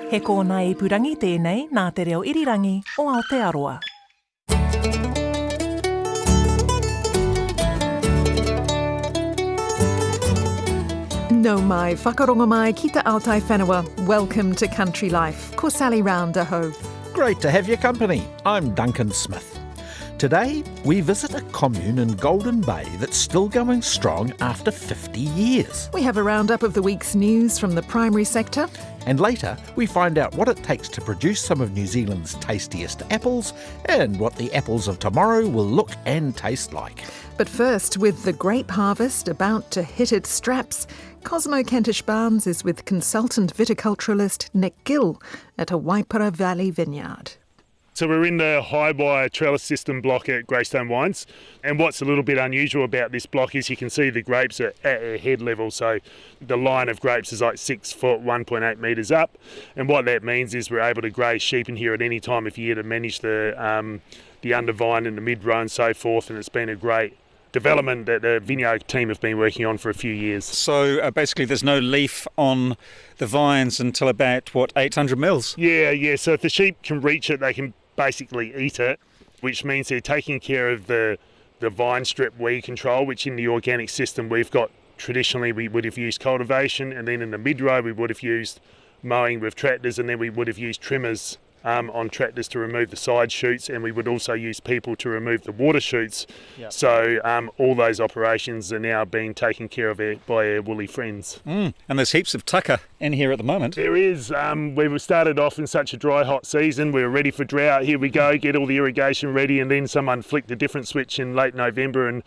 He kōna ipurangi tēnei nā te reo irirangi o Aotearoa. No mai, whakaronga mai ki te Aotai whenua. Welcome to Country Life. Ko Sally Rounder ho. Great to have your company. I'm Duncan Smith. Today, we visit a commune in Golden Bay that's still going strong after 50 years. We have a roundup of the week's news from the primary sector. And later, we find out what it takes to produce some of New Zealand's tastiest apples and what the apples of tomorrow will look and taste like. But first, with the grape harvest about to hit its straps, Cosmo Kentish Barnes is with consultant viticulturalist Nick Gill at a Waipara Valley vineyard. So we're in the high-wire trellis system block at Greystone Wines, and what's a little bit unusual about this block is you can see the grapes are at a head level, so the line of grapes is like 6 foot, 1.8 metres up, and what that means is we're able to graze sheep in here at any time of year to manage the undervine and the mid-row and so forth, and it's been a great development that the vineyard team have been working on for a few years. So basically there's no leaf on the vines until about, 800 mils? Yeah, so if the sheep can reach it, they can basically eat it, which means they're taking care of the vine strip weed control, which in the organic system we've got traditionally we would have used cultivation, and then in the mid-row we would have used mowing with tractors, and then we would have used trimmers on tractors to remove the side shoots, and we would also use people to remove the water shoots. Yep. So all those operations are now being taken care of by our woolly friends. And there's heaps of tucker in here at the moment. There is. We started off in such a dry, hot season. We were ready for drought. Here we go, get all the irrigation ready, and then someone flicked a different switch in late November, and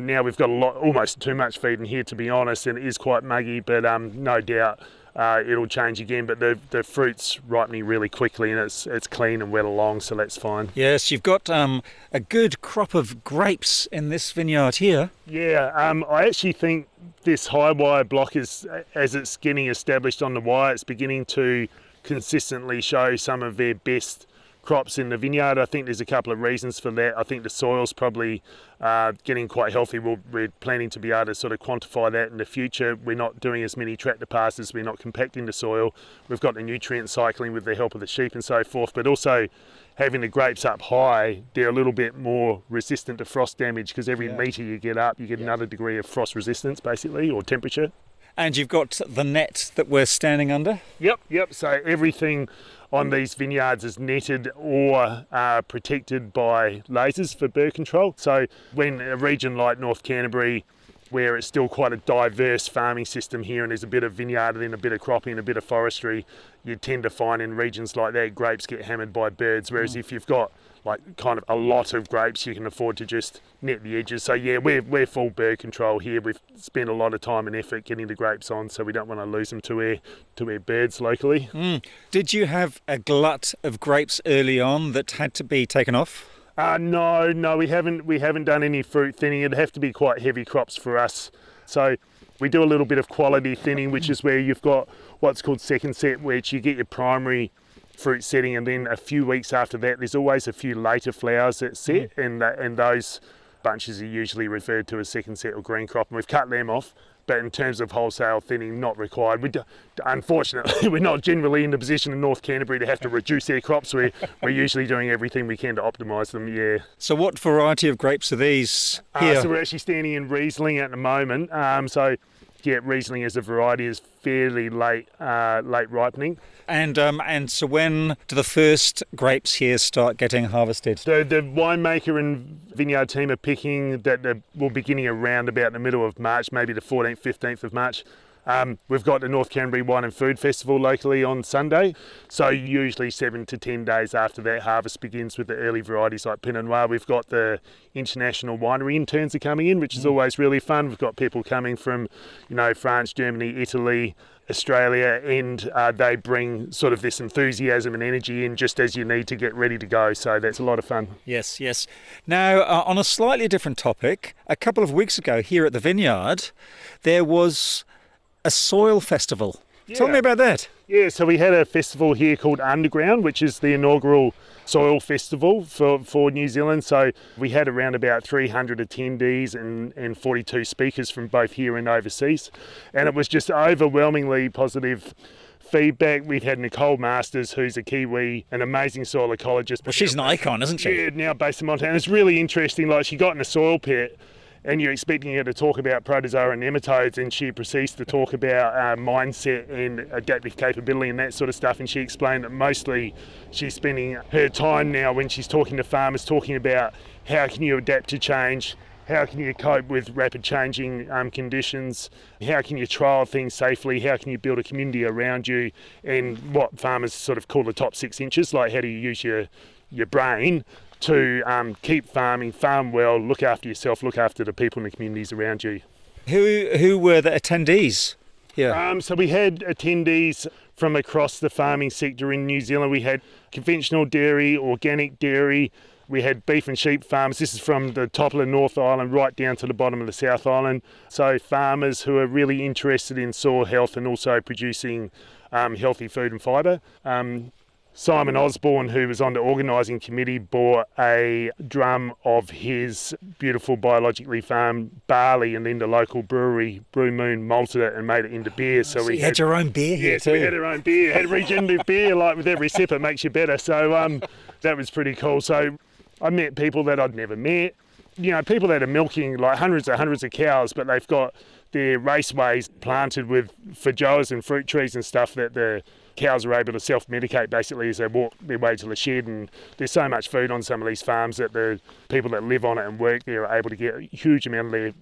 now we've got almost too much feed in here, to be honest, and it is quite muggy, but no doubt it'll change again, but the fruit's ripening really quickly, and it's clean and well along, so that's fine. Yes, you've got a good crop of grapes in this vineyard here. Yeah, I actually think this high wire block is, as it's getting established on the wire, it's beginning to consistently show some of their best crops in the vineyard. I think there's a couple of reasons for that. I think the soil's probably getting quite healthy. We're planning to be able to sort of quantify that in the future. We're not doing as many tractor passes, we're not compacting the soil. We've got the nutrient cycling with the help of the sheep and so forth, but also having the grapes up high, they're a little bit more resistant to frost damage, because every metre you get up, you get another degree of frost resistance basically, or temperature. And you've got the net that we're standing under? Yep. So everything on these vineyards is netted or protected by lasers for bird control. So when a region like North Canterbury, where it's still quite a diverse farming system here, and there's a bit of vineyard and then a bit of cropping and a bit of forestry, you tend to find in regions like that grapes get hammered by birds, whereas if you've got like kind of a lot of grapes, you can afford to just net the edges. So yeah, we're full bird control here. We've spent a lot of time and effort getting the grapes on, so we don't want to lose them to our birds locally. Did you have a glut of grapes early on that had to be taken off? No, we haven't done any fruit thinning. It'd have to be quite heavy crops for us. So we do a little bit of quality thinning, which is where you've got what's called second set, which you get your primary fruit setting, and then a few weeks after that there's always a few later flowers that set, and those bunches are usually referred to as second set or green crop, and we've cut them off. But in terms of wholesale thinning, not required. Unfortunately, we're not generally in the position in North Canterbury to have to reduce our crops. We're usually doing everything we can to optimise them, yeah. So what variety of grapes are these here? So we're actually standing in Riesling at the moment. Riesling as a variety is fairly late ripening. And so when do the first grapes here start getting harvested? The winemaker and vineyard team are picking that we're beginning around about the middle of March, maybe the 14th, 15th of March. We've got the North Canterbury Wine and Food Festival locally on Sunday, so usually 7 to 10 days after that harvest begins with the early varieties like Pinot Noir. We've got the international winery interns are coming in, which is always really fun. We've got people coming from, France, Germany, Italy, Australia, and they bring sort of this enthusiasm and energy in just as you need to get ready to go, so that's a lot of fun. Yes. Now, on a slightly different topic, a couple of weeks ago here at the vineyard, there was a soil festival. Yeah. Tell me about that. Yeah, so we had a festival here called Underground, which is the inaugural soil festival for New Zealand. So we had around about 300 attendees and 42 speakers from both here and overseas. And it was just overwhelmingly positive feedback. We've had Nicole Masters, who's a Kiwi, an amazing soil ecologist. Well, she's an icon, isn't she? Yeah, now based in Montana. It's really interesting. Like, she got in a soil pit, and you're expecting her to talk about protozoa and nematodes, and she proceeds to talk about mindset and adaptive capability and that sort of stuff. And she explained that mostly she's spending her time now when she's talking to farmers, talking about how can you adapt to change, how can you cope with rapid changing conditions, how can you trial things safely, how can you build a community around you, and what farmers sort of call the top 6 inches, like how do you use your brain to keep farming, farm well, look after yourself, look after the people in the communities around you. Who were the attendees here? So we had attendees from across the farming sector in New Zealand. We had conventional dairy, organic dairy, we had beef and sheep farms. This is from the top of the North Island right down to the bottom of the South Island. So farmers who are really interested in soil health and also producing healthy food and fibre. Simon Osborne, who was on the organising committee, bought a drum of his beautiful biologically farmed barley, and then the local brewery, Brew Moon, malted it and made it into beer. So we had your own beer here too. We had our own beer. Had regenerative beer, like with every sip it makes you better. So that was pretty cool. So I met people that I'd never met. You know, people that are milking like hundreds of cows, but they've got their raceways planted with feijoas and fruit trees and stuff that the cows are able to self-medicate basically as they walk their way to the shed. And there's so much food on some of these farms that the people that live on it and work there are able to get a huge amount of their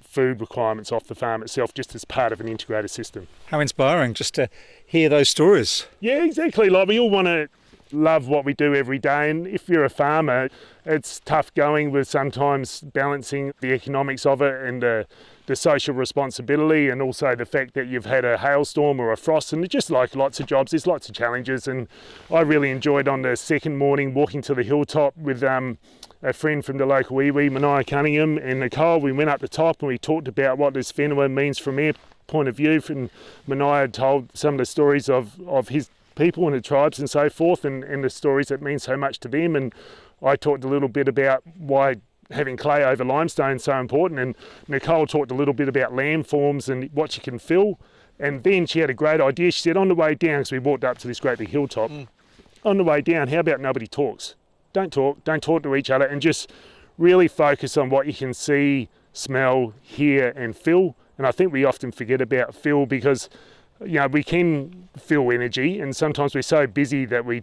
food requirements off the farm itself, just as part of an integrated system. How inspiring just to hear those stories. Yeah, exactly. Like, we all want to love what we do every day, and if you're a farmer, it's tough going with sometimes balancing the economics of it and the social responsibility, and also the fact that you've had a hailstorm or a frost, and just like lots of jobs, there's lots of challenges. And I really enjoyed on the second morning walking to the hilltop with a friend from the local iwi, Mania Cunningham, and Nicole. We went up the top and we talked about what this whenua means from their point of view. And Mania had told some of the stories of his people and the tribes and so forth, and the stories that mean so much to them. And I talked a little bit about why having clay over limestone is so important, and Nicole talked a little bit about landforms and what you can fill. And then she had a great idea. She said, on the way down, because we walked up to this great big hilltop, on the way down, how about nobody talks? Don't talk to each other, and just really focus on what you can see, smell, hear and feel. And I think we often forget about feel, because we can feel energy, and sometimes we're so busy that we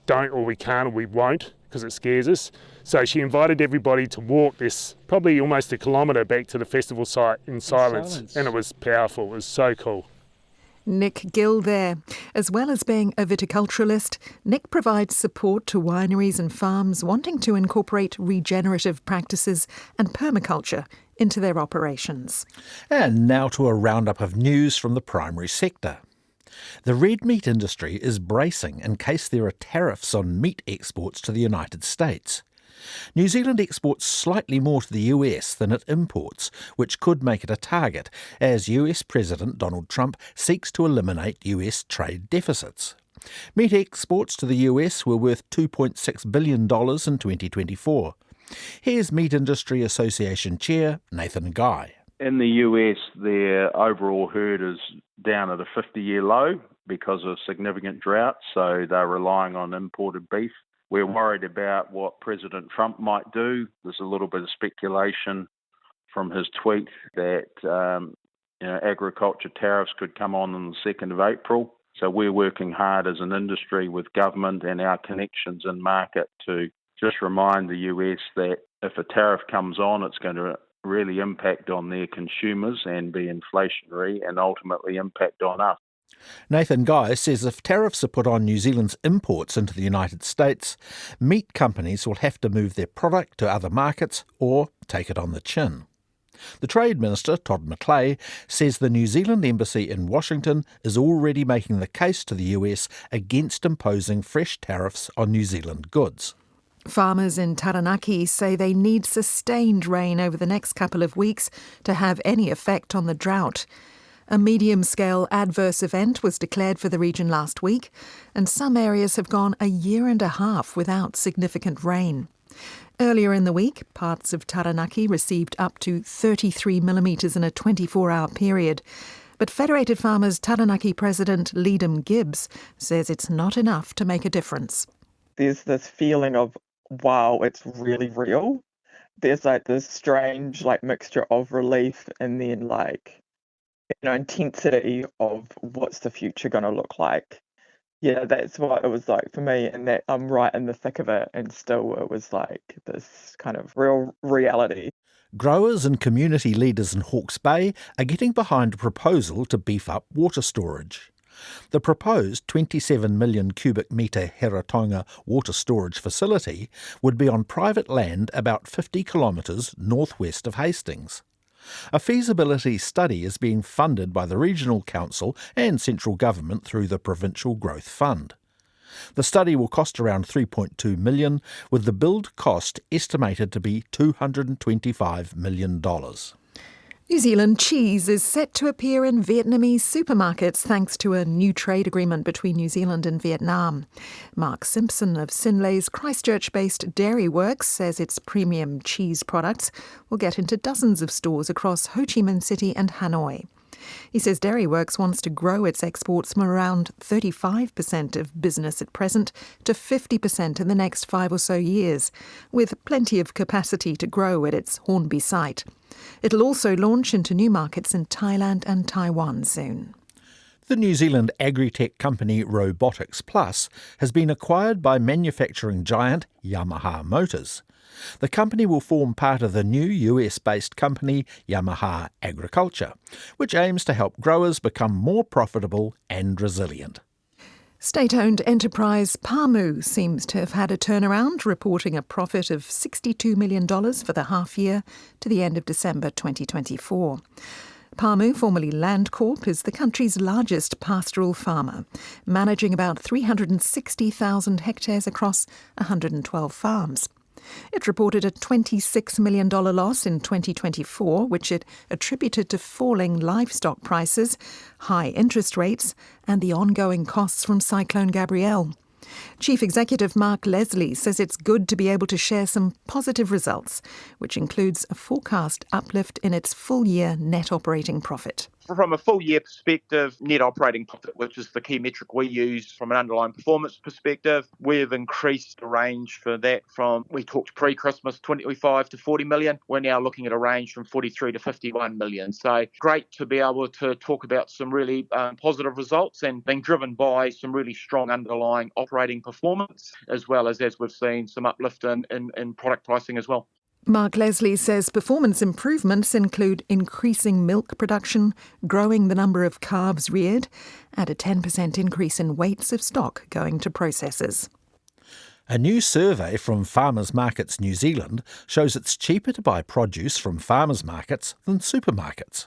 don't, or we can't, or we won't, because it scares us. So she invited everybody to walk this, probably almost a kilometre back to the festival site in silence. And it was powerful. It was so cool. Nick Gill there. As well as being a viticulturalist, Nick provides support to wineries and farms wanting to incorporate regenerative practices and permaculture into their operations. And now to a roundup of news from the primary sector. The red meat industry is bracing in case there are tariffs on meat exports to the United States. New Zealand exports slightly more to the US than it imports, which could make it a target, as US President Donald Trump seeks to eliminate US trade deficits. Meat exports to the US were worth $2.6 billion in 2024. Here's Meat Industry Association Chair Nathan Guy. In the US, their overall herd is down at a 50-year low because of significant drought, so they're relying on imported beef. We're worried about what President Trump might do. There's a little bit of speculation from his tweet that agriculture tariffs could come on the 2nd of April. So we're working hard as an industry with government and our connections in market to just remind the US that if a tariff comes on, it's going to really impact on their consumers and be inflationary and ultimately impact on us. Nathan Guy says if tariffs are put on New Zealand's imports into the United States, meat companies will have to move their product to other markets or take it on the chin. The Trade Minister, Todd McClay, says the New Zealand Embassy in Washington is already making the case to the US against imposing fresh tariffs on New Zealand goods. Farmers in Taranaki say they need sustained rain over the next couple of weeks to have any effect on the drought. A medium-scale adverse event was declared for the region last week, and some areas have gone a year and a half without significant rain. Earlier in the week, parts of Taranaki received up to 33 millimetres in a 24-hour period, But Federated Farmers Taranaki President Leadham Gibbs says it's not enough to make a difference. There's this feeling of, wow, it's really real. There's like this strange mixture of relief and then intensity of what's the future going to look like. Yeah, that's what it was like for me, and that I'm right in the thick of it, and still it was like this kind of real reality. Growers and community leaders in Hawke's Bay are getting behind a proposal to beef up water storage. The proposed 27 million cubic metre Heratonga water storage facility would be on private land about 50 kilometres northwest of Hastings. A feasibility study is being funded by the Regional Council and Central Government through the Provincial Growth Fund. The study will cost around $3.2 million, with the build cost estimated to be $225 million. New Zealand cheese is set to appear in Vietnamese supermarkets thanks to a new trade agreement between New Zealand and Vietnam. Mark Simpson of Sinlei's Christchurch-based Dairy Works says its premium cheese products will get into dozens of stores across Ho Chi Minh City and Hanoi. He says Dairy Works wants to grow its exports from around 35% of business at present to 50% in the next 5 or so years, with plenty of capacity to grow at its Hornby site. It'll also launch into new markets in Thailand and Taiwan soon. The New Zealand agri-tech company Robotics Plus has been acquired by manufacturing giant Yamaha Motors. The company will form part of the new US-based company Yamaha Agriculture, which aims to help growers become more profitable and resilient. State-owned enterprise Pamu seems to have had a turnaround, reporting a profit of $62 million for the half year to the end of December 2024. Pamu, formerly Landcorp, is the country's largest pastoral farmer, managing about 360,000 hectares across 112 farms. It reported a $26 million loss in 2024, which it attributed to falling livestock prices, high interest rates, and the ongoing costs from Cyclone Gabrielle. Chief Executive Mark Leslie says it's good to be able to share some positive results, which includes a forecast uplift in its full-year net operating profit. From a full-year perspective, net operating profit, which is the key metric we use from an underlying performance perspective, we've increased the range for that from, we talked pre-Christmas, 25 to 40 million. We're now looking at a range from 43 to 51 million. So great to be able to talk about some really positive results and being driven by some really strong underlying operating performance, as well as we've seen, some uplift in product pricing as well. Mark Leslie says performance improvements include increasing milk production, growing the number of calves reared, and a 10% increase in weights of stock going to processors. A new survey from Farmers Markets New Zealand shows it's cheaper to buy produce from farmers markets than supermarkets.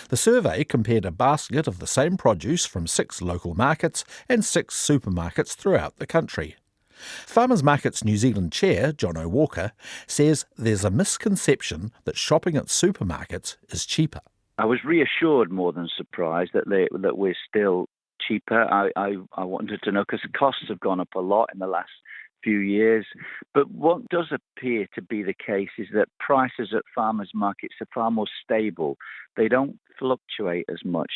The survey compared a basket of the same produce from 6 local markets and 6 supermarkets throughout the country. Farmers Markets New Zealand Chair, John O'Walker, says there's a misconception that shopping at supermarkets is cheaper. I was reassured more than surprised that we're still cheaper. I wanted to know, because costs have gone up a lot in the last few years. But what does appear to be the case is that prices at farmers markets are far more stable. They don't fluctuate as much.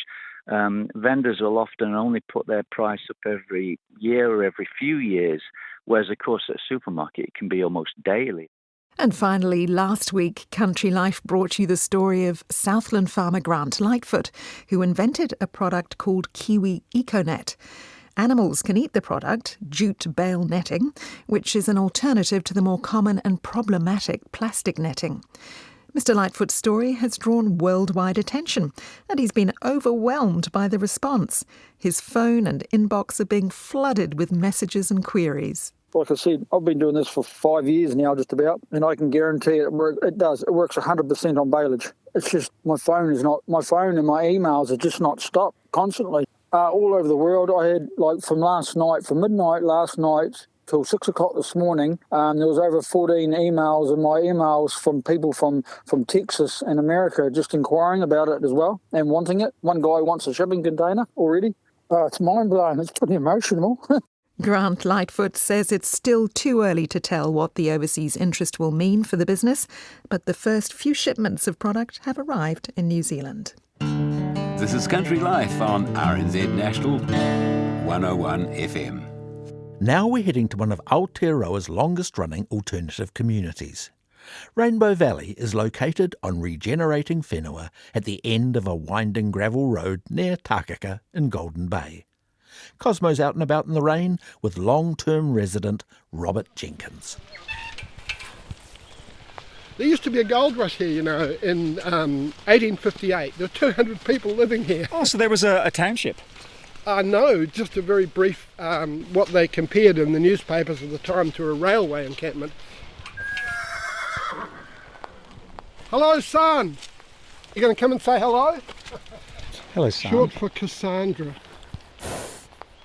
Vendors will often only put their price up every year or every few years, whereas, of course, at a supermarket it can be almost daily. And finally, last week, Country Life brought you the story of Southland farmer Grant Lightfoot, who invented a product called Kiwi EcoNet. Animals can eat the product, jute bale netting, which is an alternative to the more common and problematic plastic netting. Mr. Lightfoot's story has drawn worldwide attention, and he's been overwhelmed by the response. His phone and inbox are being flooded with messages and queries. Like I said, I've been doing this for 5 years now, just about, and I can guarantee it works. It does. It works 100% on baleage. It's just my phone and my emails are just not stopped constantly. All over the world, I had from midnight last night till 6 o'clock this morning, there was over 14 emails in my emails from people from Texas and America just inquiring about it as well and wanting it. One guy wants a shipping container already. It's mind-blowing. It's pretty emotional. Grant Lightfoot says it's still too early to tell what the overseas interest will mean for the business, but the first few shipments of product have arrived in New Zealand. This is Country Life on RNZ National 101 FM. Now we're heading to one of Aotearoa's longest-running alternative communities. Rainbow Valley is located on regenerating whenua at the end of a winding gravel road near Takaka in Golden Bay. Cosmo's out and about in the rain with long-term resident Robert Jenkins. There used to be a gold rush here, in 1858. There were 200 people living here. Oh, so there was a township? No, just a very brief, what they compared in the newspapers at the time to a railway encampment. Hello, son. You going to come and say hello? Hello, son. Short for Cassandra.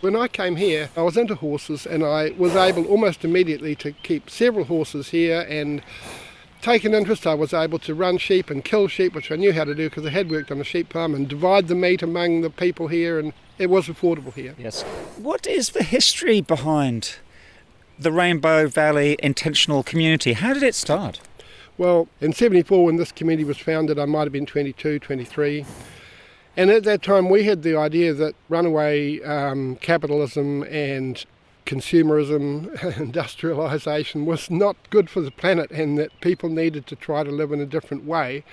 When I came here, I was into horses, and I was able almost immediately to keep several horses here and take an interest. I was able to run sheep and kill sheep, which I knew how to do because I had worked on a sheep farm, and divide the meat among the people here, and it was affordable here. Yes. What is the history behind the Rainbow Valley Intentional Community? How did it start? Well, in 74 when this community was founded, I might have been 22, 23. And at that time we had the idea that runaway capitalism and consumerism, industrialisation was not good for the planet, and that people needed to try to live in a different way.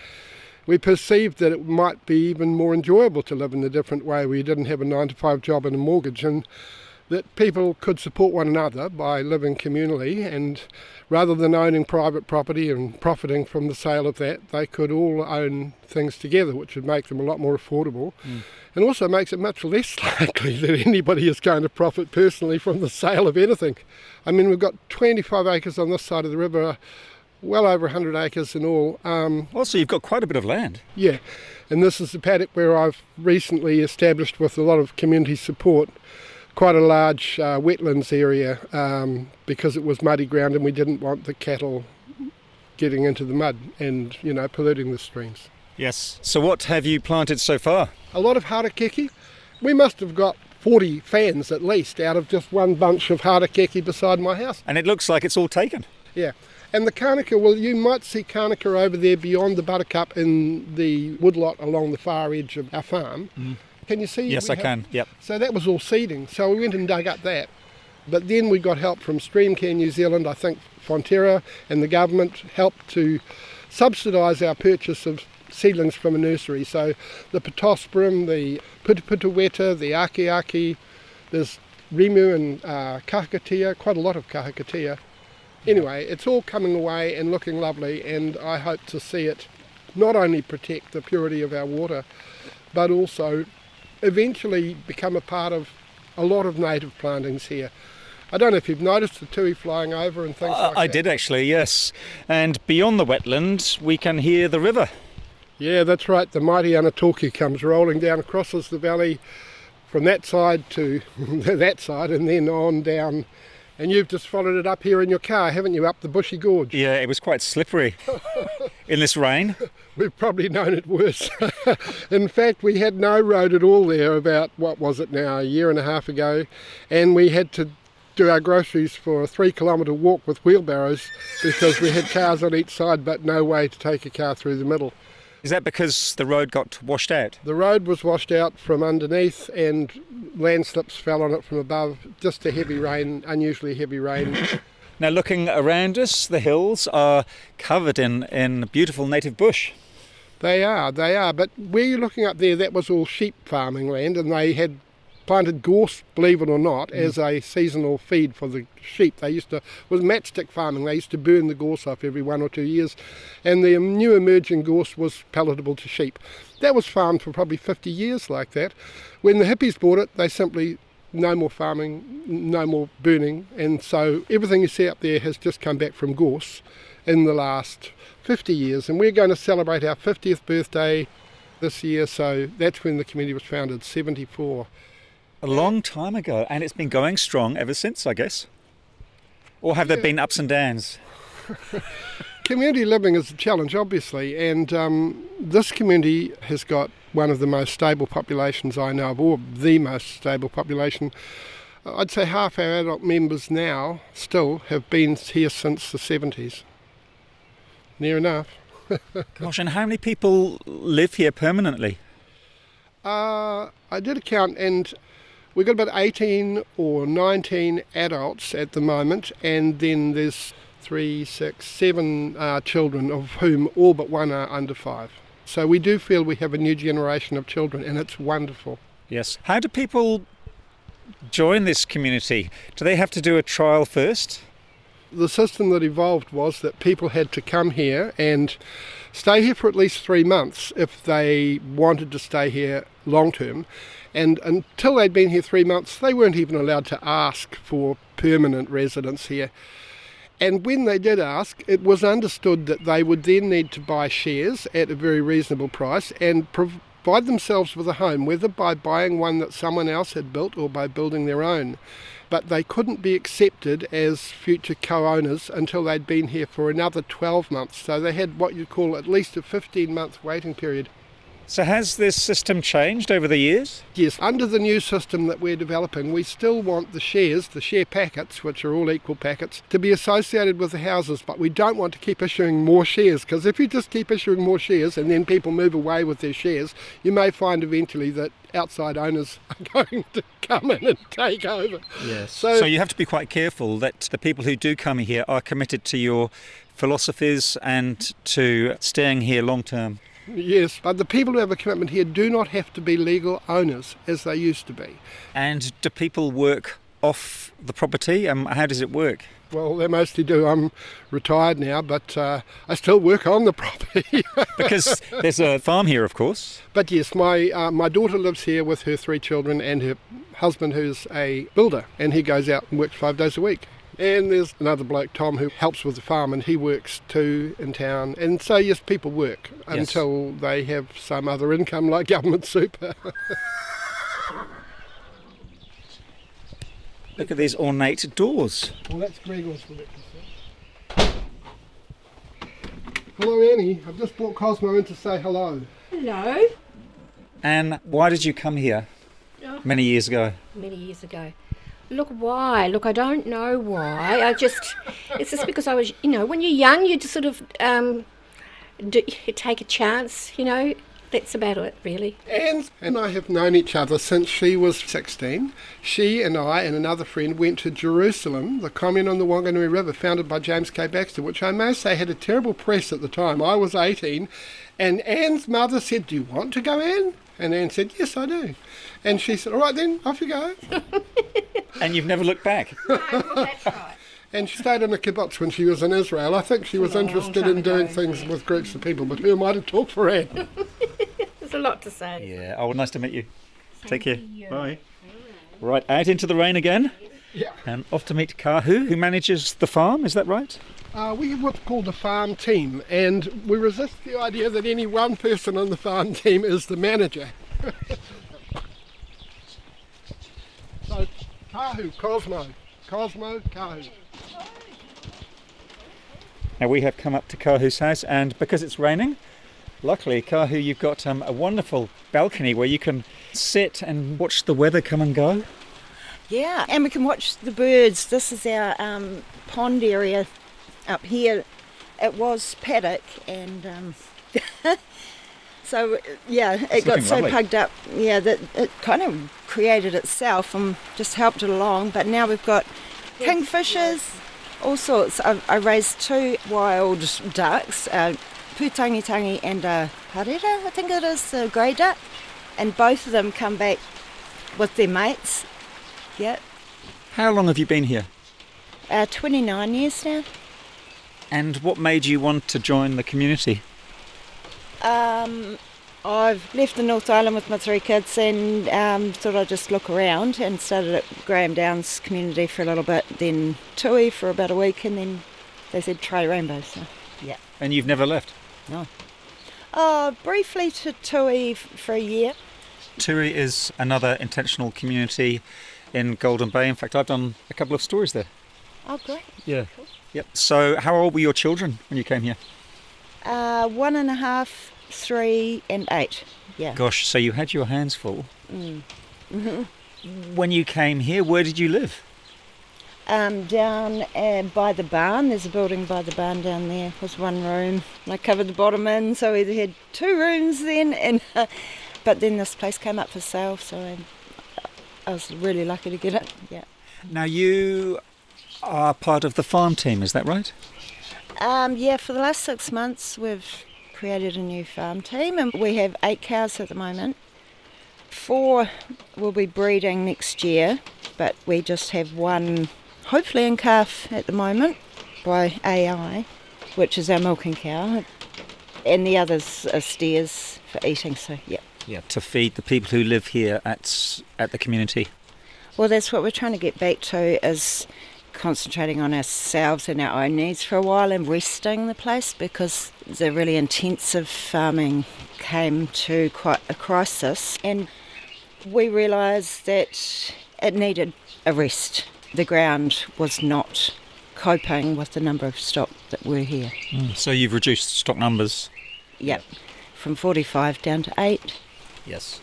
We perceived that it might be even more enjoyable to live in a different way where you didn't have a 9-to-5 job and a mortgage, and that people could support one another by living communally, and rather than owning private property and profiting from the sale of that, they could all own things together, which would make them a lot more affordable. And also makes it much less likely that anybody is going to profit personally from the sale of anything. I mean, we've got 25 acres on this side of the river, well over 100 acres in all. Also, you've got quite a bit of land. Yeah, and this is the paddock where I've recently established, with a lot of community support, quite a large wetlands area because it was muddy ground and we didn't want the cattle getting into the mud and, polluting the streams. Yes. So what have you planted so far? A lot of harakeke. We must have got 40 fans at least out of just one bunch of harakeke beside my house. And it looks like it's all taken. Yeah. And the karnika, well, you might see karnika over there beyond the buttercup in the woodlot along the far edge of our farm. Can you see? Yes, I can. Yep. So that was all seeding. So we went and dug up that. But then we got help from Streamcare New Zealand, I think Fonterra and the government helped to subsidise our purchase of seedlings from a nursery. So the Pittosporum, the Putuputaweta, the Aki, there's Rimu and Kahakatea, quite a lot of Kahakatea. Anyway, it's all coming away and looking lovely, and I hope to see it not only protect the purity of our water, but also eventually become a part of a lot of native plantings here. I don't know if you've noticed the tui flying over and things like that. I did actually, yes. And beyond the wetlands, we can hear the river. Yeah, that's right. The mighty Anatoki comes rolling down, crosses the valley from that side to that side, and then on down. And you've just followed it up here in your car, haven't you, up the bushy gorge? Yeah, it was quite slippery in this rain. We've probably known it worse. In fact, we had no road at all there about, what was it now, a year and a half ago, and we had to do our groceries for a 3-kilometre walk with wheelbarrows because we had cars on each side but no way to take a car through the middle. Is that because the road got washed out? The road was washed out from underneath and landslips fell on it from above. Just a heavy rain, unusually heavy rain. Now looking around us, the hills are covered in beautiful native bush. They are. But where you're looking up there, that was all sheep farming land, and they had planted gorse, believe it or not, as a seasonal feed for the sheep. They used to, was matchstick farming, they used to burn the gorse off every 1 or 2 years, and the new emerging gorse was palatable to sheep. That was farmed for probably 50 years like that. When the hippies bought it, they simply, no more farming, no more burning, and so everything you see up there has just come back from gorse in the last 50 years, and we're going to celebrate our 50th birthday this year, so that's when the community was founded, 74. A long time ago, and it's been going strong ever since, I guess. Or have there been ups and downs? Community living is a challenge, obviously, and this community has got one of the most stable populations I know of, or the most stable population. I'd say half our adult members now still have been here since the 70s. Near enough. Gosh, and how many people live here permanently? I did a count, and we've got about 18 or 19 adults at the moment, and then there's 3, 6, 7 children, of whom all but one are under 5. So we do feel we have a new generation of children, and it's wonderful. Yes. How do people join this community? Do they have to do a trial first? The system that evolved was that people had to come here and stay here for at least 3 months if they wanted to stay here long term. And until they'd been here 3 months, they weren't even allowed to ask for permanent residence here. And when they did ask, it was understood that they would then need to buy shares at a very reasonable price and provide themselves with a home, whether by buying one that someone else had built or by building their own. But they couldn't be accepted as future co-owners until they'd been here for another 12 months. So they had what you'd call at least a 15-month waiting period. So has this system changed over the years? Yes, under the new system that we're developing, we still want the shares, the share packets, which are all equal packets, to be associated with the houses, but we don't want to keep issuing more shares, because if you just keep issuing more shares and then people move away with their shares, you may find eventually that outside owners are going to come in and take over. Yes. So you have to be quite careful that the people who do come here are committed to your philosophies and to staying here long term. Yes, but the people who have a commitment here do not have to be legal owners as they used to be. And do people work off the property? How does it work? Well, they mostly do. I'm retired now, but I still work on the property. Because there's a farm here, of course. But yes, my daughter lives here with her 3 children and her husband, who's a builder, and he goes out and works 5 days a week. And there's another bloke, Tom, who helps with the farm, and he works too in town. And so, yes, people work until they have some other income like government super. Look at these ornate doors. Well, that's Gregor's for breakfast. Hello, Annie. I've just brought Cosmo in to say hello. Hello. And why did you come here many years ago? Many years ago. Look, why? Look, I don't know why. It's just because I was, when you're young, you just sort of you take a chance, That's about it, really. Anne and I have known each other since she was 16. She and I and another friend went to Jerusalem, the commune on the Wanganui River, founded by James K. Baxter, which I may say had a terrible press at the time. I was 18, and Anne's mother said, "Do you want to go, Anne?" And Anne said, "Yes, I do." And she said, "All right then, off you go." And you've never looked back? No, well, that's right. And she stayed in a kibbutz when she was in Israel. I think she was interested in doing things with groups of people, but who am I to talk for Anne? There's a lot to say. Yeah. Oh, nice to meet you. Take care. You. Bye. Right, out into the rain again. Yeah. And off to meet Kahu, who manages the farm, is that right? We have what's called a farm team, and we resist the idea that any one person on the farm team is the manager. So, Kahu, Cosmo, Kahu. Now we have come up to Kahu's house, and because it's raining, luckily, Kahu, you've got a wonderful balcony where you can sit and watch the weather come and go. Yeah, and we can watch the birds. This is our pond area up here. It was paddock, and so yeah, it got so lovely. plugged up. Yeah, that it kind of created itself and just helped it along. But now we've got kingfishers, all sorts. I raised 2 wild ducks. Putangitangi and a harera, I think it is, a grey duck, and both of them come back with their mates. Yeah. How long have you been here? 29 years now. And what made you want to join the community? I've left the North Island with my 3 kids and thought I'd just look around, and started at Graham Downs community for a little bit, then Tui for about a week, and then they said try Rainbow, so yeah. And you've never left? No. Briefly to Tui for a year. Tui is another intentional community in Golden Bay. In fact, I've done a couple of stories there. Oh, great. Yeah. Cool. Yep. So how old were your children when you came here? 1.5, 3 and 8. Yeah. Gosh, so you had your hands full. Mm-hmm. When you came here, where did you live? Down by the barn. There's a building by the barn down there. It was 1 room. And I covered the bottom in, so we had 2 rooms then. And but but then this place came up for sale, so I was really lucky to get it. Yeah. Now you are part of the farm team, is that right? Yeah, for the last 6 months we've created a new farm team, and we have 8 cows at the moment. 4 will be breeding next year, but we just have 1, hopefully in calf at the moment, by AI, which is our milking cow, and the others are steers for eating, so yeah. Yeah, to feed the people who live here at the community. Well, that's what we're trying to get back to, is concentrating on ourselves and our own needs for a while and resting the place, because the really intensive farming came to quite a crisis, and we realised that it needed a rest. The ground was not coping with the number of stock that were here. So you've reduced stock numbers? Yep, from 45 down to 8. Yes.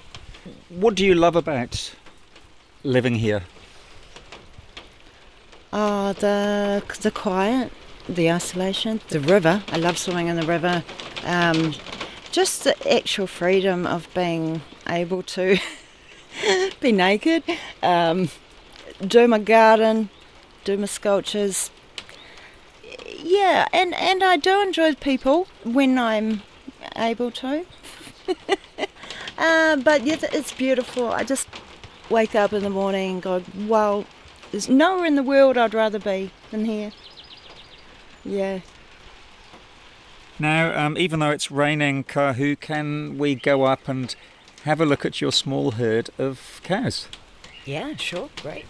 What do you love about living here? The quiet, the isolation, the river. I love swimming in the river. Just the actual freedom of being able to be naked, do my garden, do my sculptures. Yeah, and I do enjoy people when I'm able to. But yeah, it's beautiful. I just wake up in the morning and go, well, there's nowhere in the world I'd rather be than here. Yeah. Now, even though it's raining, Kahu, can we go up and have a look at your small herd of cows? Yeah, sure, great.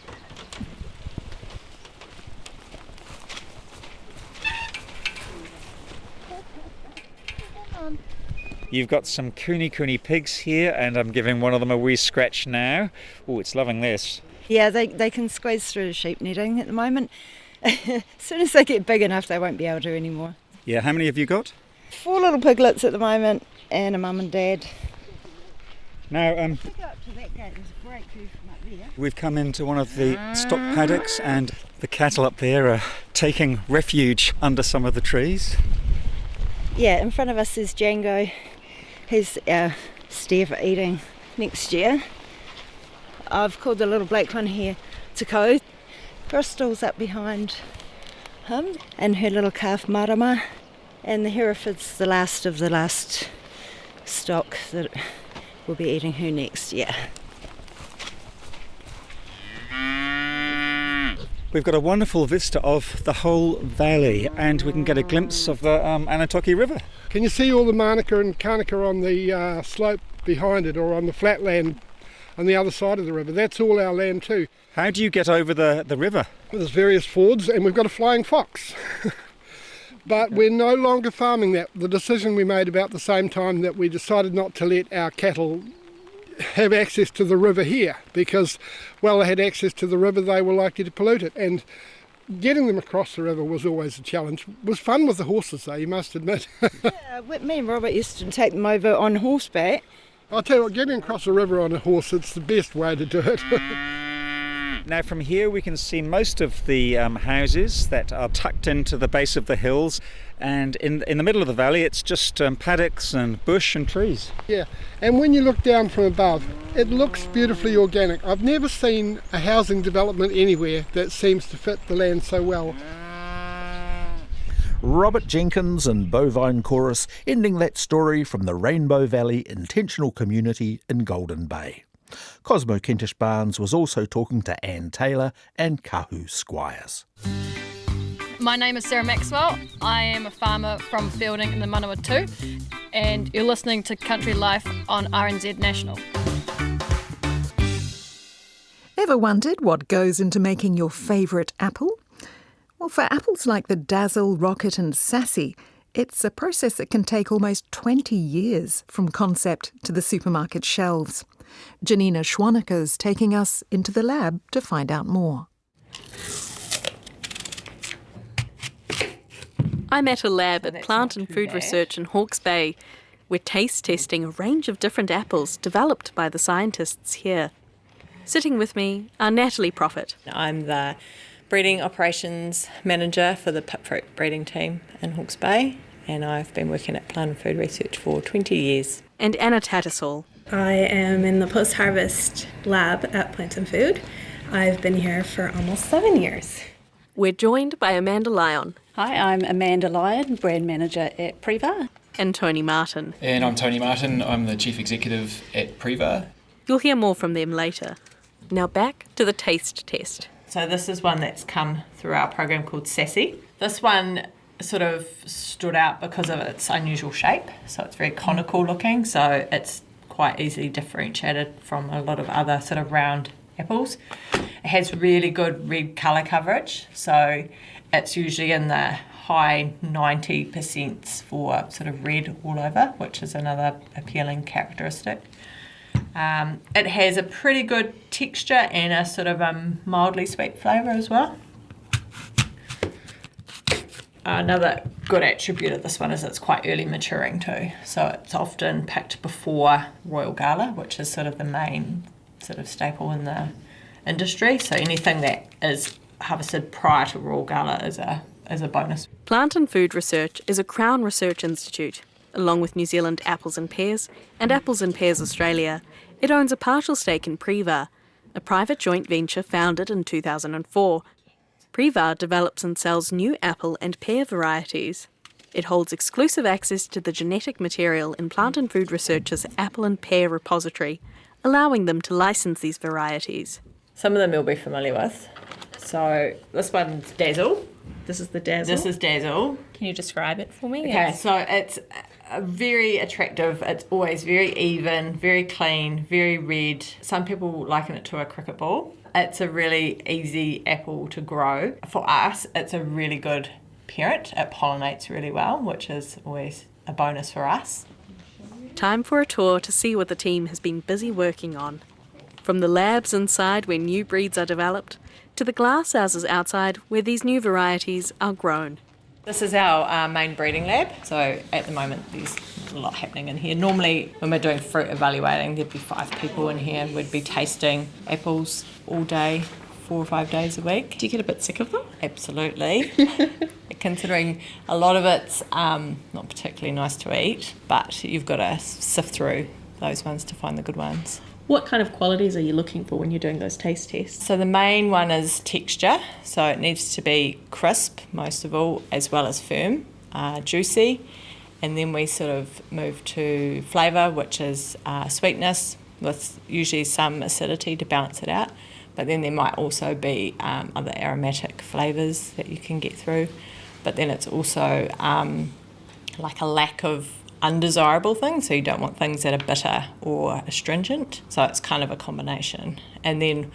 You've got some kuni pigs here, and I'm giving one of them a wee scratch now. Oh, it's loving this. Yeah, they can squeeze through the sheep netting at the moment. As soon as they get big enough, they won't be able to anymore. Yeah, how many have you got? 4 little piglets at the moment, and a mum and dad. Now, Go up to that gate, there's a great view from up there. we've come into one of the stock paddocks, and the cattle up there are taking refuge under some of the trees. Yeah, in front of us is Django. He's our steer for eating next year. I've called the little black one here Tako. Bristol's up behind him, and her little calf Marama. And the Hereford's the last of the last stock that will be eating her next year. We've got a wonderful vista of the whole valley, and we can get a glimpse of the Anatoki River. Can you see all the Manuka and Kanuka on the slope behind it, or on the flat land on the other side of the river? That's all our land too. How do you get over the river? There's various fords, and we've got a flying fox. But we're no longer farming that. The decision we made about the same time that we decided not to let our cattle have access to the river here, because while they had access to the river, they were likely to pollute it. And getting them across the river was always a challenge. It was fun with the horses, though, you must admit. Yeah, me and Robert used to take them over on horseback. I'll tell you what, getting across the river on a horse, it's the best way to do it. Now from here we can see most of the houses that are tucked into the base of the hills, and in the middle of the valley it's just paddocks and bush and trees. Yeah, and when you look down from above, it looks beautifully organic. I've never seen a housing development anywhere that seems to fit the land so well. Robert Jenkins and Bovine Chorus ending that story from the Rainbow Valley Intentional Community in Golden Bay. Cosmo Kentish Barnes was also talking to Anne Taylor and Kahu Squires. My name is Sarah Maxwell. I am a farmer from Fielding in the Manawatu, and you're listening to Country Life on RNZ National. Ever wondered what goes into making your favourite apple? Well, for apples like the Dazzle, Rocket and Sassy, it's a process that can take almost 20 years from concept to the supermarket shelves. Janina Schwanecker's taking us into the lab to find out more. I'm at a lab at Plant and Food Research in Hawke's Bay. We're taste testing a range of different apples developed by the scientists here. Sitting with me are Natalie Prophet. I'm the breeding operations manager for the pipfruit breeding team in Hawke's Bay, and I've been working at Plant and Food Research for 20 years. And Anna Tattersall. I am in the post-harvest lab at Plant and Food. I've been here for almost 7 years. We're joined by Amanda Lyon. Hi, I'm Amanda Lyon, Brand Manager at Prevar. And Tony Martin. And I'm Tony Martin, I'm the Chief Executive at Prevar. You'll hear more from them later. Now back to the taste test. So this is one that's come through our program called Sassy. This one sort of stood out because of its unusual shape. So it's very conical looking, so it's quite easily differentiated from a lot of other sort of round apples. It has really good red colour coverage, so it's usually in the high 90% for sort of red all over, which is another appealing characteristic. It has a pretty good texture and a sort of mildly sweet flavour as well. Another good attribute of this one is it's quite early maturing too. So it's often picked before Royal Gala, which is sort of the main sort of staple in the industry. So anything that is harvested prior to Royal Gala is a bonus. Plant and Food Research is a Crown Research Institute. Along with New Zealand Apples and Pears and Apples and Pears Australia, it owns a partial stake in Prevar, a private joint venture founded in 2004. Prevar develops and sells new apple and pear varieties. It holds exclusive access to the genetic material in Plant and Food Research's apple and pear repository, allowing them to license these varieties. Some of them you'll be familiar with. So this one's Dazzle. This is the Dazzle? This is Dazzle. Can you describe it for me? Okay, Yes. so it's very attractive. It's always very even, very clean, very red. Some people liken it to a cricket ball. It's a really easy apple to grow. For us, it's a really good parent. It pollinates really well, which is always a bonus for us. Time for a tour to see what the team has been busy working on. From the labs inside where new breeds are developed, to the glasshouses outside where these new varieties are grown. This is our main breeding lab. So at the moment, there's a lot happening in here. Normally, when we're doing fruit evaluating, there'd be 5 people in here. We'd be tasting apples all day, 4 or 5 days a week. Do you get a bit sick of them? Absolutely. Considering a lot of it's not particularly nice to eat, but you've got to sift through those ones to find the good ones. What kind of qualities are you looking for when you're doing those taste tests? So the main one is texture. So it needs to be crisp, most of all, as well as firm, juicy. And then we sort of move to flavour, which is sweetness with usually some acidity to balance it out. But then there might also be other aromatic flavours that you can get through. But then it's also like a lack of undesirable things, so you don't want things that are bitter or astringent. So it's kind of a combination. And then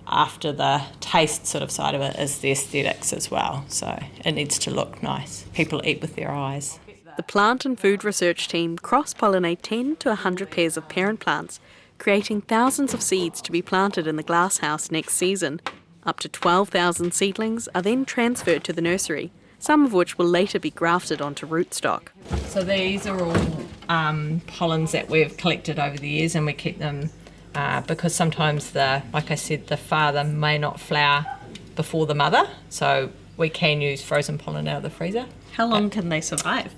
after the taste sort of side of it is the aesthetics as well. So it needs to look nice. People eat with their eyes. The Plant and Food Research team cross-pollinate 10 to 100 pairs of parent plants, creating thousands of seeds to be planted in the glasshouse next season. Up to 12,000 seedlings are then transferred to the nursery, some of which will later be grafted onto rootstock. So these are all pollens that we've collected over the years, and we keep them because sometimes like I said, the father may not flower before the mother, so we can use frozen pollen out of the freezer. How long can they survive?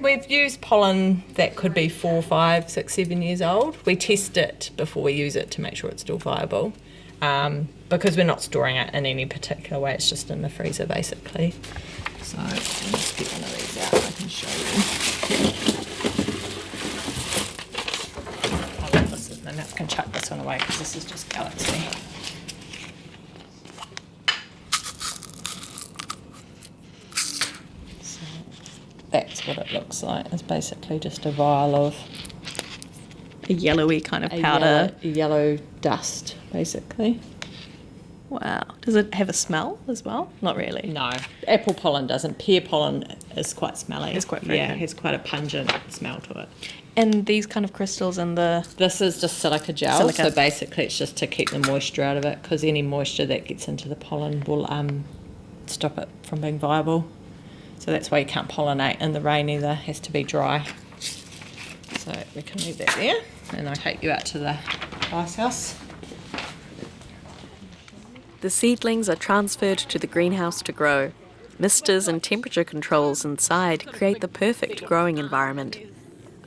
We've used pollen that could be 4, 5, 6, 7 years old. We test it before we use it to make sure it's still viable. Because we're not storing it in any particular way, it's just in the freezer basically. So I'll just get one of these out, I can show you. I love this, and I can chuck this one away because this is just Galaxy. So that's what it looks like. It's basically just a vial of a yellowy kind of powder. Yellow dust, basically. Wow. Does it have a smell as well? Not really. No. Apple pollen doesn't. Pear pollen is quite smelly. It's quite fragrant. Yeah, it has quite a pungent smell to it. And these kind of crystals in the... This is just silica gel, so basically it's just to keep the moisture out of it, because any moisture that gets into the pollen will stop it from being viable. So that's why you can't pollinate in the rain either. It has to be dry. So we can leave that there, and I'll take you out to the glasshouse. The seedlings are transferred to the greenhouse to grow. Misters and temperature controls inside create the perfect growing environment.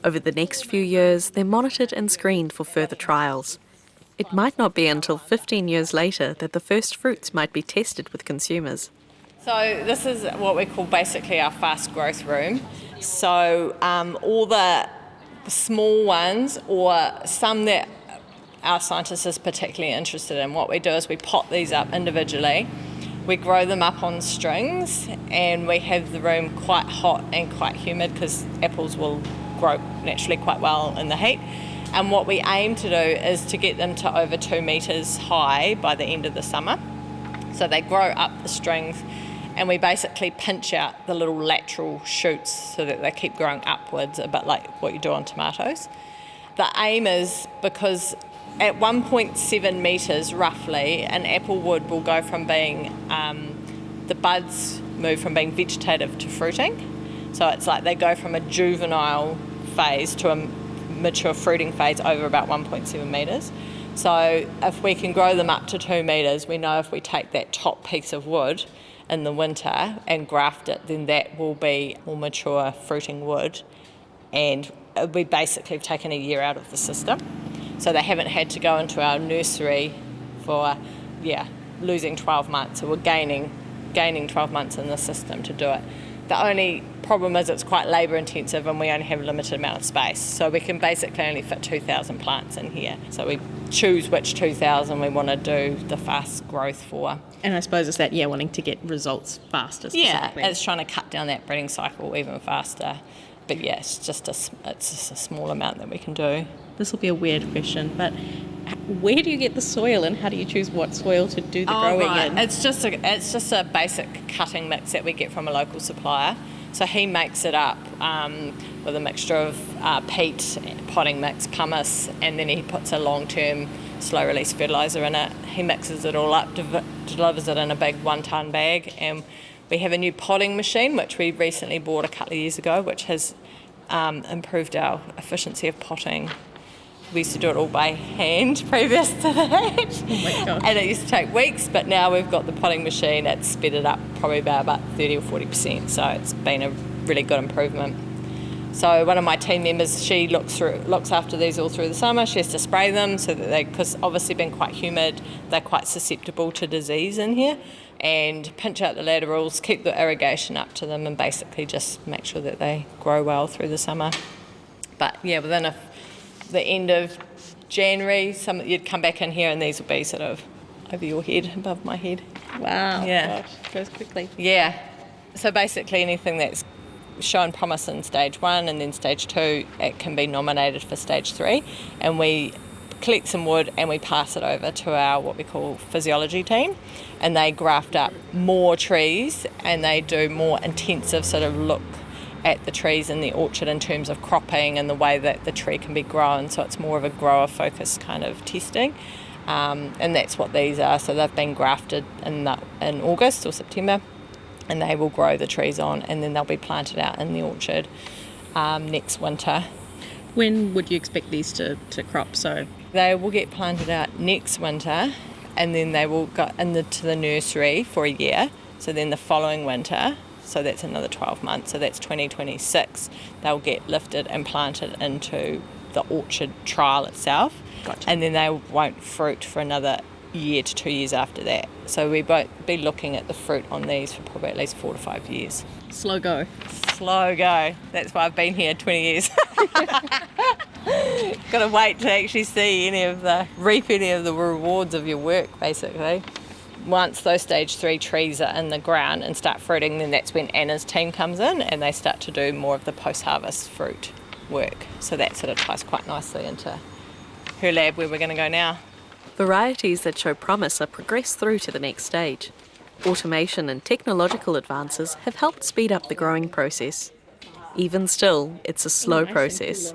Over the next few years, they're monitored and screened for further trials. It might not be until 15 years later that the first fruits might be tested with consumers. So this is what we call basically our fast growth room. So all the small ones, or some that our scientists is particularly interested in, what we do is we pot these up individually, we grow them up on strings, and we have the room quite hot and quite humid because apples will grow naturally quite well in the heat. And what we aim to do is to get them to over 2 metres high by the end of the summer. So they grow up the strings, and we basically pinch out the little lateral shoots so that they keep growing upwards, a bit like what you do on tomatoes. The aim is, because at 1.7 metres roughly, an apple wood will go from being, the buds move from being vegetative to fruiting. So it's like they go from a juvenile phase to a mature fruiting phase over about 1.7 metres. So if we can grow them up to 2 metres, we know if we take that top piece of wood in the winter and graft it, then that will be more mature fruiting wood, and we basically have taken a year out of the system. So they haven't had to go into our nursery for, losing 12 months. So we're gaining 12 months in the system to do it. The only problem is it's quite labour intensive and we only have a limited amount of space. So we can basically only fit 2,000 plants in here. So we choose which 2,000 we want to do the fast growth for. And I suppose it's that, wanting to get results faster. Yeah, it's trying to cut down that breeding cycle even faster. But it's just a small amount that we can do. This will be a weird question, but where do you get the soil and how do you choose what soil to do the growing in? It's just a basic cutting mix that we get from a local supplier. So he makes it up with a mixture of peat, potting mix, pumice, and then he puts a long-term slow-release fertiliser in it. He mixes it all up, delivers it in a big 1-tonne bag, and we have a new potting machine which we recently bought a couple of years ago, which has improved our efficiency of potting. We used to do it all by hand previous to that. Oh my gosh. And it used to take weeks, but now we've got the potting machine. It's sped it up probably by about 30 or 40%, so it's been a really good improvement. So one of my team members, she looks after these all through the summer. She has to spray them so that because obviously being quite humid, they're quite susceptible to disease in here, and pinch out the laterals, keep the irrigation up to them, and basically just make sure that they grow well through the summer. But within the end of January, you'd come back in here and these will be sort of over your head, above my head. Wow. Yeah. Gosh, goes quickly. Yeah. So basically anything that's shown promise in stage 1 and then stage 2, it can be nominated for stage 3, and we collect some wood and we pass it over to our what we call physiology team, and they graft up more trees and they do more intensive sort of look at the trees in the orchard in terms of cropping and the way that the tree can be grown. So it's more of a grower focused kind of testing, and that's what these are. So they've been grafted in August or September, and they will grow the trees on, and then they'll be planted out in the orchard next winter. When would you expect these to crop? So they will get planted out next winter, and then they will go into the nursery for a year. So then the following winter, so that's another 12 months, so that's 2026, they'll get lifted and planted into the orchard trial itself. Gotcha. And then they won't fruit for another year to 2 years after that. So we won't be looking at the fruit on these for probably at least 4 to 5 years. Slow go. Slow go. That's why I've been here 20 years. Got to wait to actually see reap any of the rewards of your work, basically. Once those stage 3 trees are in the ground and start fruiting, then that's when Anna's team comes in and they start to do more of the post-harvest fruit work. So that sort of ties quite nicely into her lab where we're going to go now. Varieties that show promise are progressed through to the next stage. Automation and technological advances have helped speed up the growing process. Even still, it's a slow process.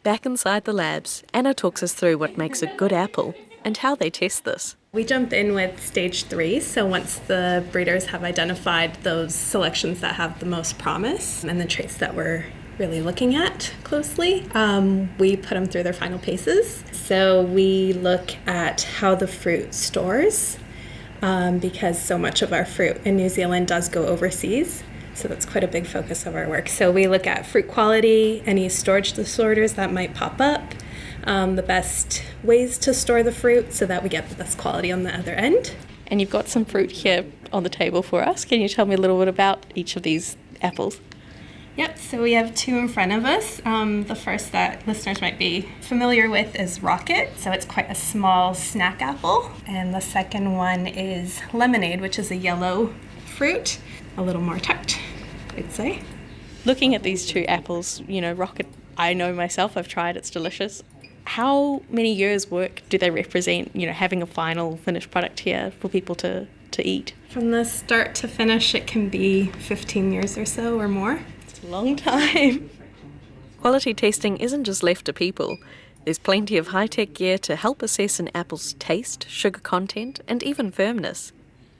Back inside the labs, Anna talks us through what makes a good apple and how they test this. We jump in with stage 3, so once the breeders have identified those selections that have the most promise and the traits that we're really looking at closely, we put them through their final paces. So we look at how the fruit stores, because so much of our fruit in New Zealand does go overseas. So that's quite a big focus of our work. So we look at fruit quality, any storage disorders that might pop up, the best ways to store the fruit so that we get the best quality on the other end. And you've got some fruit here on the table for us. Can you tell me a little bit about each of these apples? Yep, so we have two in front of us. The first that listeners might be familiar with is Rocket, so it's quite a small snack apple. And the second one is Lemonade, which is a yellow fruit, a little more tart, I'd say. Looking at these two apples, Rocket, I know myself, I've tried, it's delicious. How many years' work do they represent, having a final finished product here for people to eat? From the start to finish, it can be 15 years or so or more. It's a long time. Quality testing isn't just left to people. There's plenty of high-tech gear to help assess an apple's taste, sugar content, and even firmness.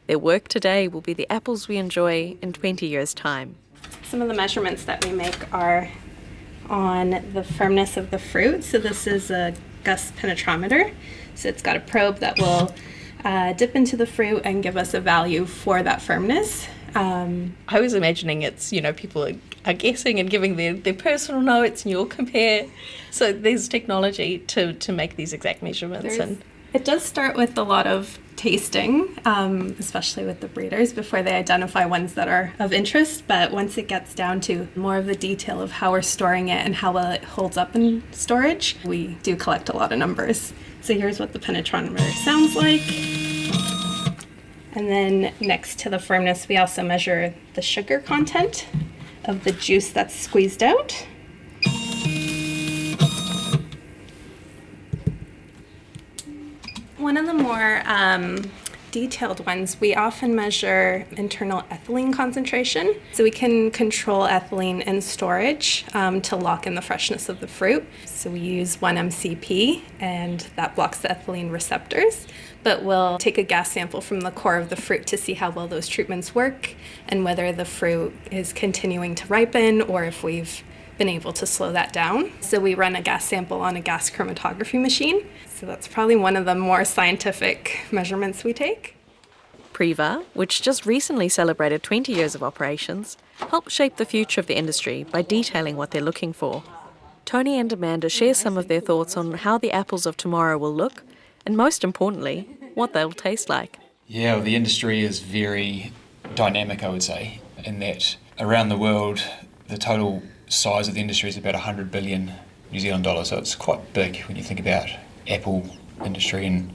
Their work today will be the apples we enjoy in 20 years' time. Some of the measurements that we make are on the firmness of the fruit. So this is a gust penetrometer. So it's got a probe that will dip into the fruit and give us a value for that firmness. I was imagining it's, people are guessing and giving their personal notes and you'll compare. So there's technology to make these exact measurements. It does start with a lot of tasting, especially with the breeders, before they identify ones that are of interest. But once it gets down to more of the detail of how we're storing it and how well it holds up in storage, we do collect a lot of numbers. So here's what the penetrometer sounds like. And then next to the firmness, we also measure the sugar content of the juice that's squeezed out. One of the more detailed ones, we often measure internal ethylene concentration. So we can control ethylene in storage to lock in the freshness of the fruit. So we use 1 MCP, and that blocks the ethylene receptors. But we'll take a gas sample from the core of the fruit to see how well those treatments work and whether the fruit is continuing to ripen or if we've been able to slow that down. So we run a gas sample on a gas chromatography machine. So that's probably one of the more scientific measurements we take. Priva, which just recently celebrated 20 years of operations, helped shape the future of the industry by detailing what they're looking for. Tony and Amanda share some of their thoughts on how the apples of tomorrow will look, and most importantly, what they'll taste like. Yeah, well, the industry is very dynamic, I would say, in that around the world, the total size of the industry is about 100 billion New Zealand dollars, so it's quite big when you think about apple industry. And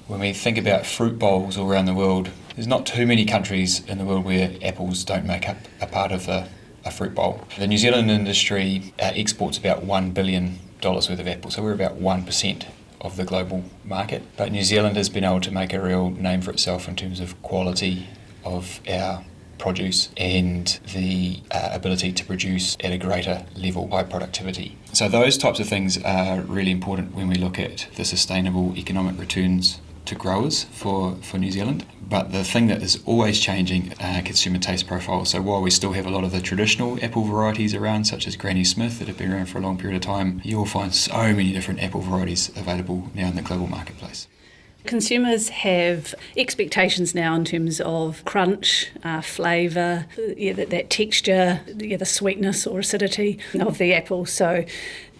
when we think about fruit bowls all around the world, there's not too many countries in the world where apples don't make up a part of a fruit bowl. The New Zealand industry exports about $1 billion worth of apples, so we're about 1% of the global market. But New Zealand has been able to make a real name for itself in terms of quality of our produce and the ability to produce at a greater level, high productivity. So those types of things are really important when we look at the sustainable economic returns to growers for New Zealand. But the thing that is always changing, consumer taste profiles. So while we still have a lot of the traditional apple varieties around, such as Granny Smith, that have been around for a long period of time, you will find so many different apple varieties available now in the global marketplace. Consumers have expectations now in terms of crunch, flavour, that texture, the sweetness or acidity of the apple. So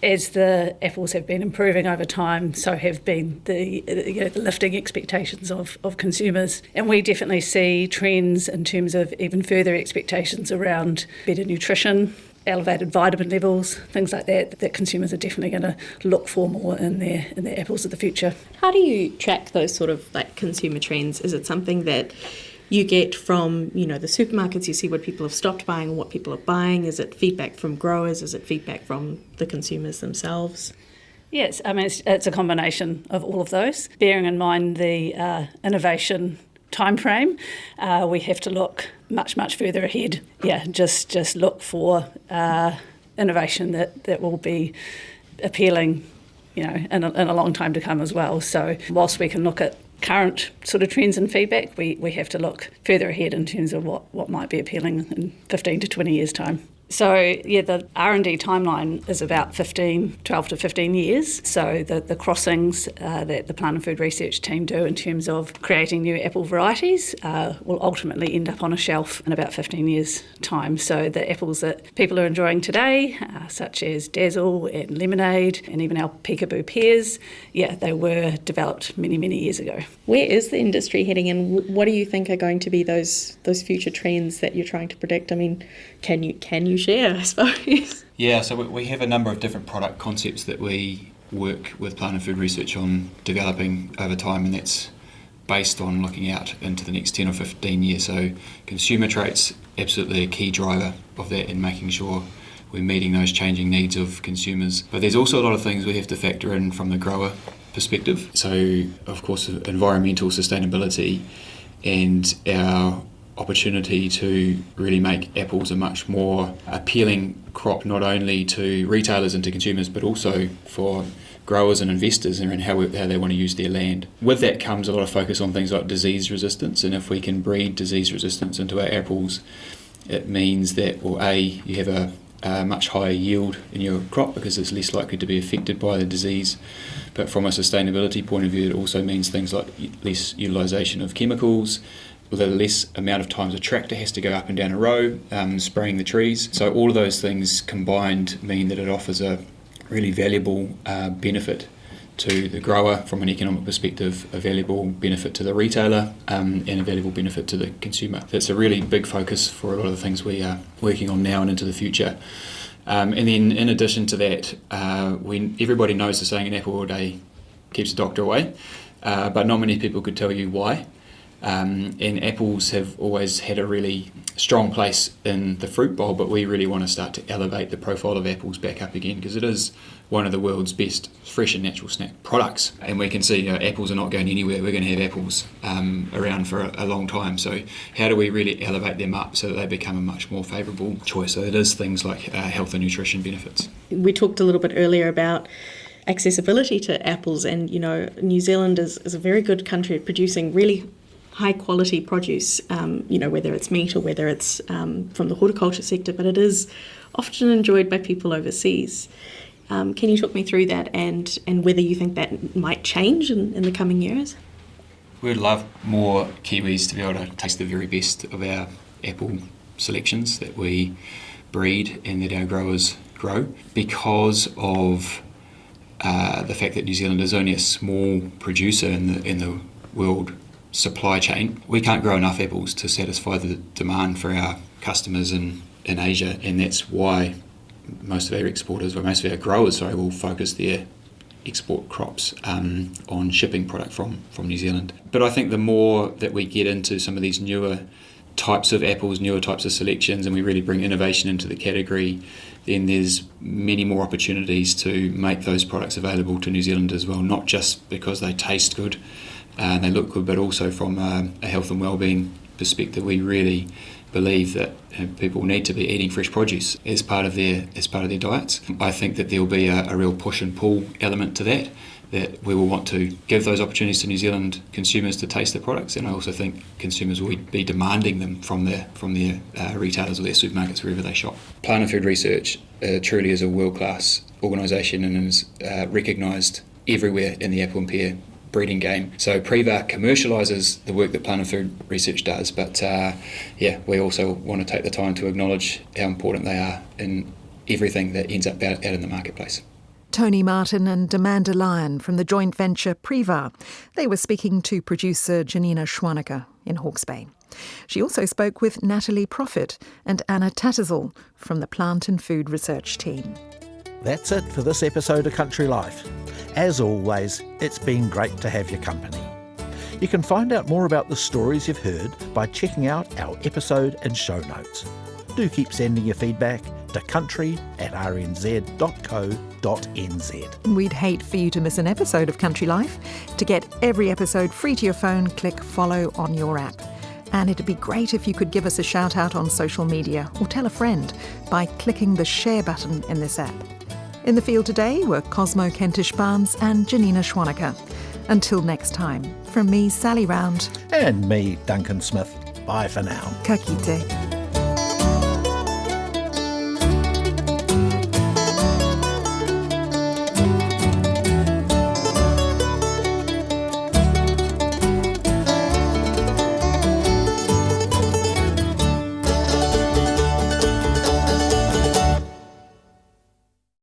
as the apples have been improving over time, so have been the lifting expectations of consumers. And we definitely see trends in terms of even further expectations around better nutrition, elevated vitamin levels, things like that consumers are definitely going to look for more in their apples of the future. How do you track those sort of consumer trends? Is it something that you get from the supermarkets, you see what people have stopped buying and what people are buying? Is it feedback from growers? Is it feedback from the consumers themselves? Yes, I mean it's a combination of all of those. Bearing in mind the innovation time frame, we have to look much further ahead. Yeah, just look for innovation that will be appealing, in a long time to come as well. So whilst we can look at current sort of trends and feedback, we have to look further ahead in terms of what might be appealing in 15 to 20 years' time. So, the R&D timeline is about 12 to 15 years. So the crossings that the Plant and Food Research team do in terms of creating new apple varieties will ultimately end up on a shelf in about 15 years' time. So the apples that people are enjoying today, such as Dazzle and Lemonade and even our Peekaboo pears, they were developed many, many years ago. Where is the industry heading, and what do you think are going to be those future trends that you're trying to predict? I mean, can you share, I suppose? Yeah, so we have a number of different product concepts that we work with Plant and Food Research on developing over time, and that's based on looking out into the next 10 or 15 years. So consumer traits, absolutely a key driver of that, and making sure we're meeting those changing needs of consumers. But there's also a lot of things we have to factor in from the grower perspective. So, of course, environmental sustainability and our opportunity to really make apples a much more appealing crop, not only to retailers and to consumers, but also for growers and investors and how they want to use their land. With that comes a lot of focus on things like disease resistance, and if we can breed disease resistance into our apples, it means that, well, you have a much higher yield in your crop because it's less likely to be affected by the disease. But from a sustainability point of view, it also means things like less utilisation of chemicals, with a less amount of times a tractor has to go up and down a row spraying the trees. So all of those things combined mean that it offers a really valuable benefit to the grower from an economic perspective, a valuable benefit to the retailer, and a valuable benefit to the consumer. That's a really big focus for a lot of the things we are working on now and into the future. And then in addition to that, everybody knows the saying, an apple all day keeps the doctor away, but not many people could tell you why. And apples have always had a really strong place in the fruit bowl, but we really want to start to elevate the profile of apples back up again, because it is one of the world's best fresh and natural snack products. And we can see apples are not going anywhere. We're going to have apples around for a long time. So how do we really elevate them up so that they become a much more favourable choice? So it is things like health and nutrition benefits. We talked a little bit earlier about accessibility to apples, and New Zealand is a very good country at producing really high quality produce, whether it's meat or whether it's from the horticulture sector, but it is often enjoyed by people overseas. Can you talk me through that and whether you think that might change in the coming years? We'd love more Kiwis to be able to taste the very best of our apple selections that we breed and that our growers grow. Because of the fact that New Zealand is only a small producer in the world supply chain, we can't grow enough apples to satisfy the demand for our customers in Asia, and that's why most of our growers will focus their export crops on shipping product from New Zealand. But I think the more that we get into some of these newer types of apples, newer types of selections, and we really bring innovation into the category, then there's many more opportunities to make those products available to New Zealand as well, not just because they taste good and they look good, but also from a health and wellbeing perspective. We really believe that people need to be eating fresh produce as part of their diets. I think that there'll be a real push and pull element to that we will want to give those opportunities to New Zealand consumers to taste the products, and I also think consumers will be demanding them from their retailers or their supermarkets wherever they shop. Plant and Food Research truly is a world-class organisation and is recognised everywhere in the apple and pear breeding game. So Priva commercialises the work that Plant and Food Research does, but we also want to take the time to acknowledge how important they are in everything that ends up out in the marketplace. Tony Martin and Amanda Lyon from the joint venture Priva. They were speaking to producer Janina Schwaneke in Hawke's Bay. She also spoke with Natalie Profit and Anna Tattersall from the Plant and Food Research team. That's it for this episode of Country Life. As always, it's been great to have your company. You can find out more about the stories you've heard by checking out our episode and show notes. Do keep sending your feedback to country@rnz.co.nz. We'd hate for you to miss an episode of Country Life. To get every episode free to your phone, click follow on your app. And it'd be great if you could give us a shout out on social media or tell a friend by clicking the share button in this app. In the field today were Cosmo Kentish-Barnes and Janina Schwaneke. Until next time, from me, Sally Round. And me, Duncan Smith. Bye for now. Ka kite.